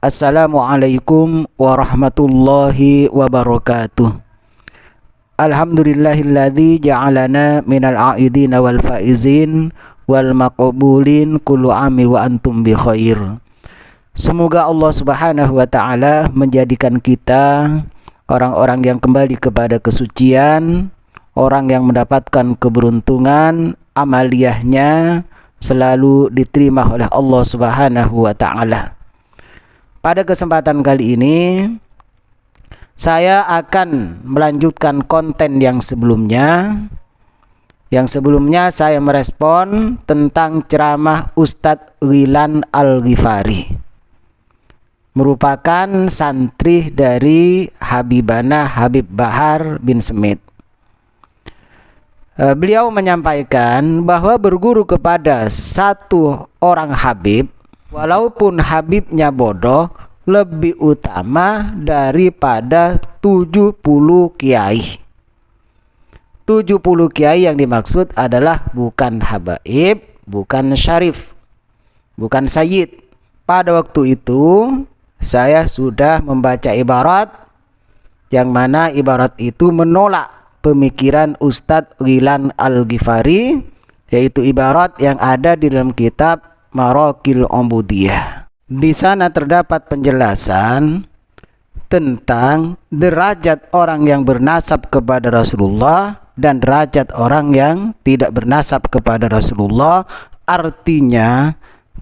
Assalamualaikum warahmatullahi wabarakatuh. Alhamdulillahilladzi ja'alana minal a'idina wal faizin wal maqbulin kullu ami wa antum bi khair. Semoga Allah Subhanahu wa taala menjadikan kita orang-orang yang kembali kepada kesucian, orang yang mendapatkan keberuntungan, amaliyahnya selalu diterima oleh Allah Subhanahu wa taala. Pada kesempatan kali ini saya akan melanjutkan konten yang sebelumnya. Yang sebelumnya saya merespon tentang ceramah Ustadz Ghilan Al-Ghifari, merupakan santri dari Habibana Habib Bahar bin Smith. Beliau menyampaikan bahwa berguru kepada satu orang Habib, walaupun Habibnya bodoh, lebih utama daripada 70 kiai. 70 kiai yang dimaksud adalah bukan habaib, bukan syarif, bukan sayyid. Pada waktu itu saya sudah membaca ibarat yang mana ibarat itu menolak pemikiran Ustadz Ghilan Al-Ghifari, yaitu ibarat yang ada di dalam kitab Maraqil Ubudiyah. Di sana terdapat penjelasan tentang derajat orang yang bernasab kepada Rasulullah dan derajat orang yang tidak bernasab kepada Rasulullah. Artinya,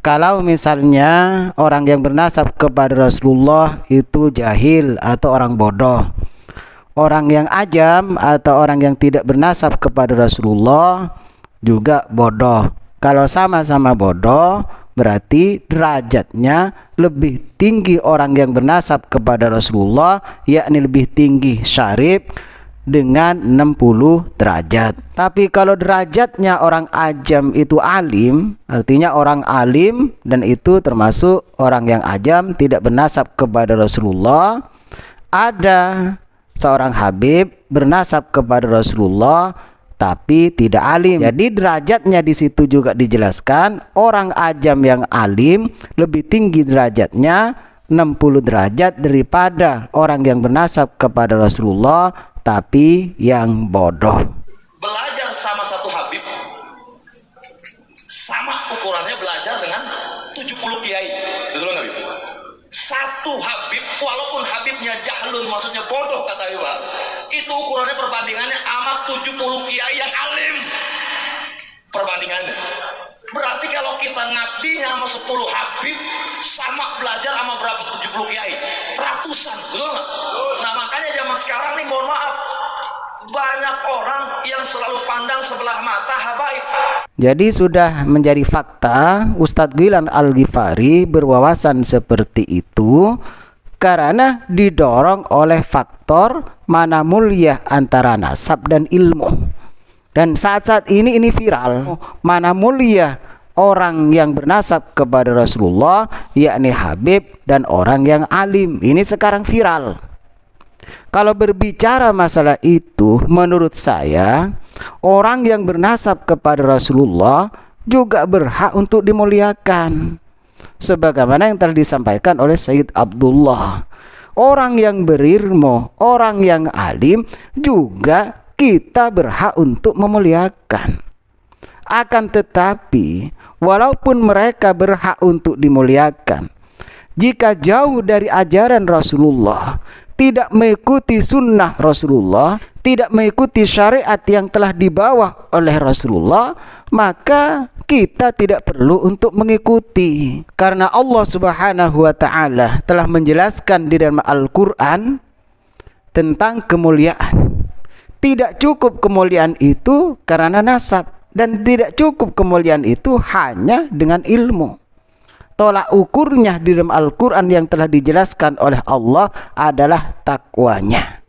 kalau misalnya orang yang bernasab kepada Rasulullah itu jahil atau orang bodoh, orang yang ajam atau orang yang tidak bernasab kepada Rasulullah juga bodoh. Kalau sama-sama bodoh, berarti derajatnya lebih tinggi orang yang bernasab kepada Rasulullah, yakni lebih tinggi syarif dengan 60 derajat. Tapi kalau derajatnya orang ajam itu alim, artinya orang alim, dan itu termasuk orang yang ajam tidak bernasab kepada Rasulullah. Ada seorang Habib bernasab kepada Rasulullah tapi tidak alim. Jadi derajatnya di situ juga dijelaskan, orang ajam yang alim lebih tinggi derajatnya 60 derajat daripada orang yang bernasab kepada Rasulullah tapi yang bodoh. Belajar sama satu Habib sama ukurannya belajar dengan 70 kiai. Betul nggak, Habib? Satu Habib, walaupun Habibnya jahlun, maksudnya bodoh kata Iwa, itu ukurannya perbandingannya amat 70 kiai yang alim. Perbandingannya berarti kalau kita ngabdinya sama 10 Habib sama belajar sama berapa 70 kiai, ratusan. Betul nggak? Nah makanya zaman sekarang nih, mohon maaf, banyak orang yang selalu pandang sebelah mata habaib. Jadi sudah menjadi fakta Ustadz Ghilan Al-Ghifari berwawasan seperti itu karena didorong oleh faktor mana mulia antara nasab dan ilmu. Dan saat-saat ini viral, mana mulia orang yang bernasab kepada Rasulullah, yakni Habib, dan orang yang alim. Ini sekarang viral. Kalau berbicara masalah itu, menurut saya orang yang bernasab kepada Rasulullah juga berhak untuk dimuliakan, sebagaimana yang telah disampaikan oleh Sayyid Abdullah. Orang yang berilmu, orang yang alim juga kita berhak untuk memuliakan. Akan tetapi walaupun mereka berhak untuk dimuliakan, jika jauh dari ajaran Rasulullah, tidak mengikuti sunnah Rasulullah, tidak mengikuti syariat yang telah dibawa oleh Rasulullah, maka kita tidak perlu untuk mengikuti. Karena Allah Subhanahu wa taala telah menjelaskan di dalam Al-Qur'an tentang kemuliaan. Tidak cukup kemuliaan itu karena nasab, dan tidak cukup kemuliaan itu hanya dengan ilmu. Tolak ukurnya di dalam Al-Quran yang telah dijelaskan oleh Allah adalah takwanya.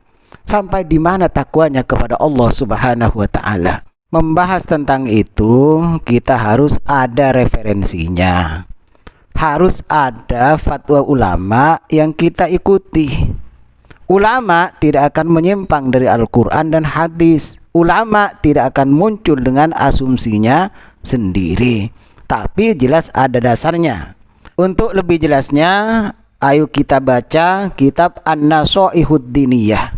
Sampai di mana takwanya kepada Allah Subhanahu wa ta'ala. Membahas tentang itu kita harus ada referensinya, harus ada fatwa ulama yang kita ikuti. Ulama tidak akan menyimpang dari Al-Quran dan hadis. Ulama tidak akan muncul dengan asumsinya sendiri, tapi jelas ada dasarnya. Untuk lebih jelasnya, Ayo kita baca kitab An-Nasaihud Diniyah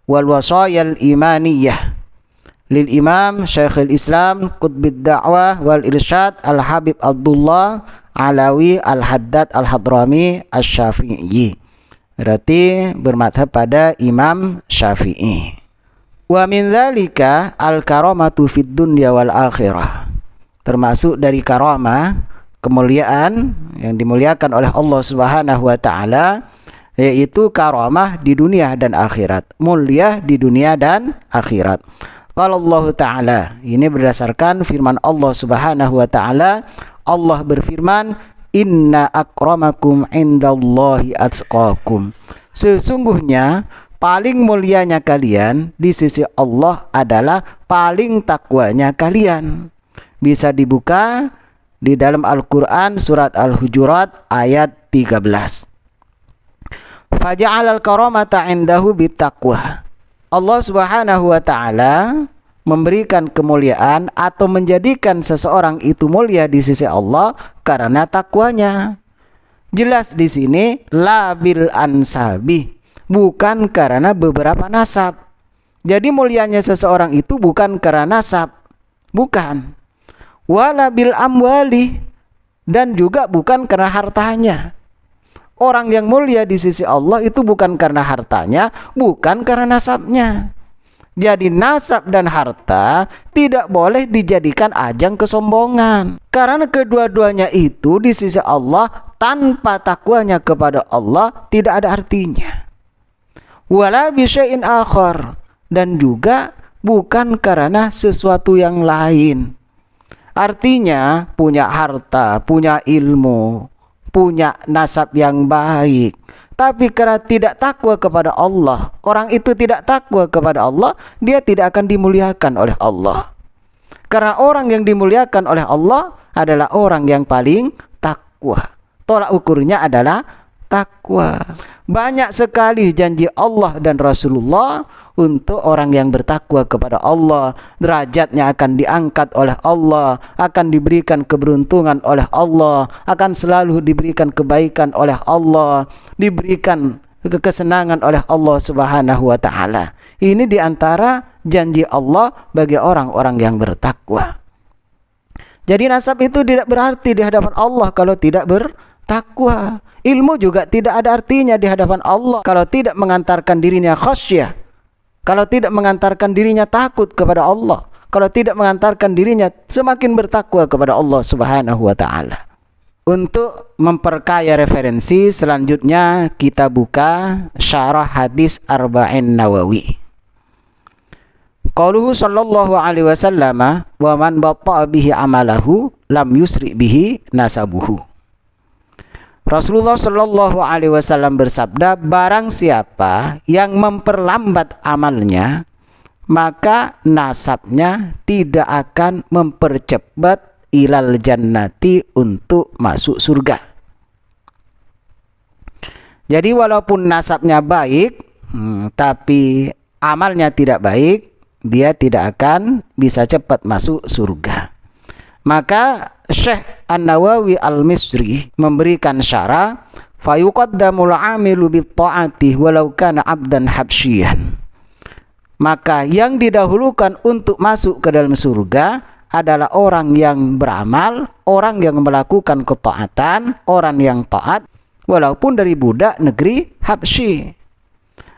wal Wasayal Imaniyah lil Imam Syekhul Islam Qutbid Da'wah wal Irsyad Al-Habib Abdullah Alawi Al-Haddad Al-Hadrami Asy-Syafi'i. Berarti bermadhab pada Imam Syafi'i. Wa min dzalika al-karamatu fid dunya wal akhirah. Termasuk dari karamah, kemuliaan yang dimuliakan oleh Allah Subhanahu wa taala, yaitu karamah di dunia dan akhirat. Mulia di dunia dan akhirat. Qala Allah taala, ini berdasarkan firman Allah Subhanahu wa taala. Allah berfirman, "Inna akramakum indallahi atqakum." Sesungguhnya paling mulianya kalian di sisi Allah adalah paling takwanya kalian. Bisa dibuka di dalam Al-Quran surat Al-Hujurat ayat 13. Faja'alal karamata indahu bittaqwa. Allah Subhanahu wa taala memberikan kemuliaan atau menjadikan seseorang itu mulia di sisi Allah karena takwanya. Jelas di sini la bil ansabi, bukan karena beberapa nasab. Jadi mulianya seseorang itu bukan karena nasab, bukan. Wala bil amwali, dan juga bukan karena hartanya. Orang yang mulia di sisi Allah itu bukan karena hartanya, bukan karena nasabnya. Jadi nasab dan harta tidak boleh dijadikan ajang kesombongan. Karena kedua-duanya itu di sisi Allah tanpa takwanya kepada Allah tidak ada artinya. Wala bisyai'in akhar, dan juga bukan karena sesuatu yang lain. Artinya punya harta, punya ilmu, punya nasab yang baik, tapi karena tidak takwa kepada Allah, orang itu tidak takwa kepada Allah, dia tidak akan dimuliakan oleh Allah. Karena orang yang dimuliakan oleh Allah adalah orang yang paling takwa. Tolak ukurnya adalah takwa. Banyak sekali janji Allah dan Rasulullah untuk orang yang bertakwa kepada Allah. Derajatnya akan diangkat oleh Allah, akan diberikan keberuntungan oleh Allah, akan selalu diberikan kebaikan oleh Allah, diberikan kesenangan oleh Allah Subhanahu wa taala. Ini diantara janji Allah bagi orang-orang yang bertakwa. Jadi nasab itu tidak berarti di hadapan Allah kalau tidak bertakwa. Ilmu juga tidak ada artinya di hadapan Allah kalau tidak mengantarkan dirinya khasyah, kalau tidak mengantarkan dirinya takut kepada Allah, kalau tidak mengantarkan dirinya semakin bertakwa kepada Allah Subhanahu wa taala. Untuk memperkaya referensi, selanjutnya kita buka syarah hadis Arba'in Nawawi. Qauluhu sallallahu alaihi wasallam, wa man batta'a bihi amalahu lam yusri bihi nasabuhu. Rasulullah Shallallahu Alaihi Wasallam bersabda, barang siapa yang memperlambat amalnya, maka nasabnya tidak akan mempercepat ilal jannati untuk masuk surga. Jadi walaupun nasabnya baik, tapi amalnya tidak baik, dia tidak akan bisa cepat masuk surga. Maka Syekh An-Nawawi Al-Misri memberikan syarah, fayuqaddamul 'amilu bit-ta'ati walau kana 'abdan habsyian. Maka yang didahulukan untuk masuk ke dalam surga adalah orang yang beramal, orang yang melakukan ketaatan, orang yang taat walaupun dari budak negeri Habsyi.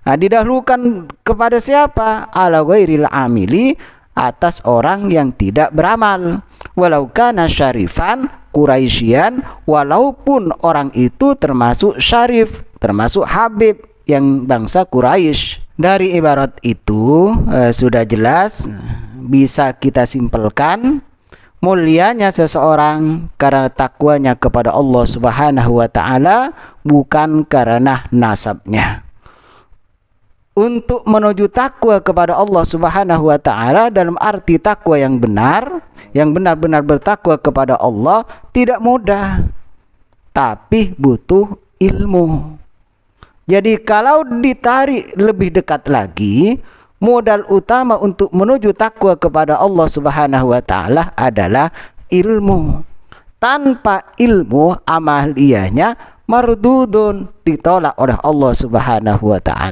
Nah, didahulukan kepada siapa? Ala ghairil amili, atas orang yang tidak beramal. Walau kana syarifan Quraisyan, walaupun orang itu termasuk syarif, termasuk habib yang bangsa Quraisy. Dari ibarat itu sudah jelas bisa kita simpelkan mulianya seseorang karena takwanya kepada Allah Subhanahu wa taala, bukan karena nasabnya. Untuk menuju takwa kepada Allah Subhanahu wa taala dalam arti takwa yang benar, yang benar-benar bertakwa kepada Allah tidak mudah, tapi butuh ilmu. Jadi kalau ditarik lebih dekat lagi, modal utama untuk menuju takwa kepada Allah Subhanahu wa taala adalah ilmu. Tanpa ilmu, amaliyahnya mardudun, ditolak oleh Allah Subhanahu wa taala.